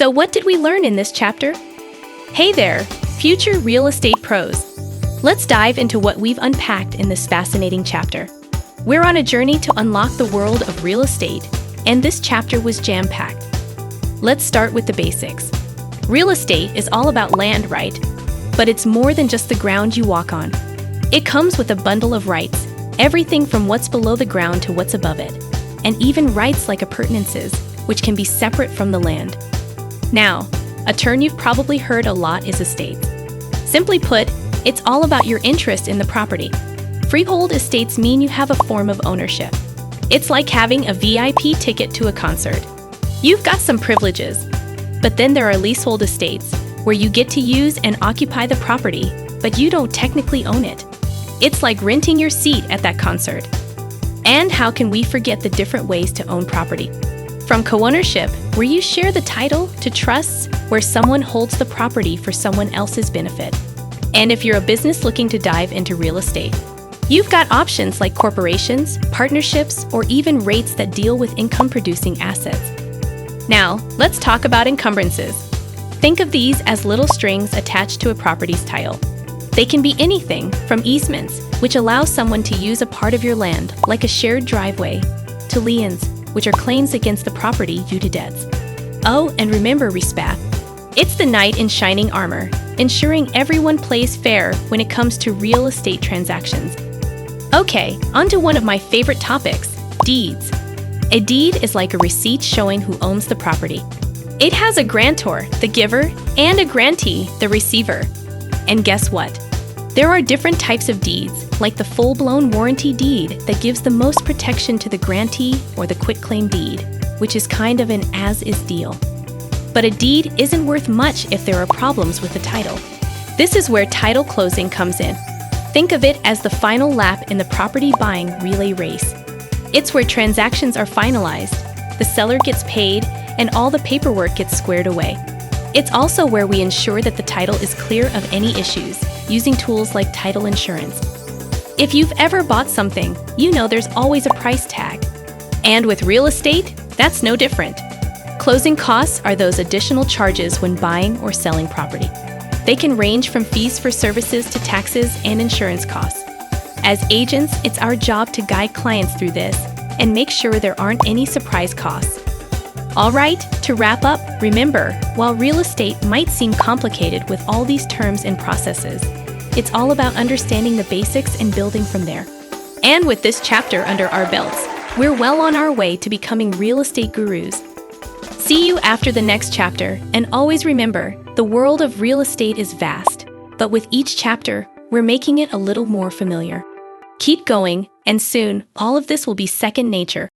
So what did we learn in this chapter? Hey there, future real estate pros. Let's dive into what we've unpacked in this fascinating chapter. We're on a journey to unlock the world of real estate, and this chapter was jam-packed. Let's start with the basics. Real estate is all about land, right? But it's more than just the ground you walk on. It comes with a bundle of rights, everything from what's below the ground to what's above it, and even rights like appurtenances, which can be separate from the land. Now, a term you've probably heard a lot is estates. Simply put, it's all about your interest in the property. Freehold estates mean you have a form of ownership. It's like having a VIP ticket to a concert. You've got some privileges. But then there are leasehold estates, where you get to use and occupy the property, but you don't technically own it. It's like renting your seat at that concert. And how can we forget the different ways to own property? From co-ownership, where you share the title, to trusts, where someone holds the property for someone else's benefit. And if you're a business looking to dive into real estate, you've got options like corporations, partnerships, or even REITs that deal with income-producing assets. Now, let's talk about encumbrances. Think of these as little strings attached to a property's title. They can be anything from easements, which allow someone to use a part of your land, like a shared driveway, to liens, which are claims against the property due to debts. Oh, and remember, respath. It's the knight in shining armor, ensuring everyone plays fair when it comes to real estate transactions. Okay, on to one of my favorite topics, deeds. A deed is like a receipt showing who owns the property. It has a grantor, the giver, and a grantee, the receiver. And guess what? There are different types of deeds, like the full-blown warranty deed that gives the most protection to the grantee, or the quitclaim deed, which is kind of an as-is deal. But a deed isn't worth much if there are problems with the title. This is where title closing comes in. Think of it as the final lap in the property buying relay race. It's where transactions are finalized, the seller gets paid, and all the paperwork gets squared away. It's also where we ensure that the title is clear of any issues, using tools like title insurance. If you've ever bought something, you know there's always a price tag. And with real estate, that's no different. Closing costs are those additional charges when buying or selling property. They can range from fees for services to taxes and insurance costs. As agents, it's our job to guide clients through this and make sure there aren't any surprise costs. All right, to wrap up, remember, while real estate might seem complicated with all these terms and processes, it's all about understanding the basics and building from there. And with this chapter under our belts, we're well on our way to becoming real estate gurus. See you after the next chapter, and always remember, the world of real estate is vast, but with each chapter, we're making it a little more familiar. Keep going, and soon, all of this will be second nature.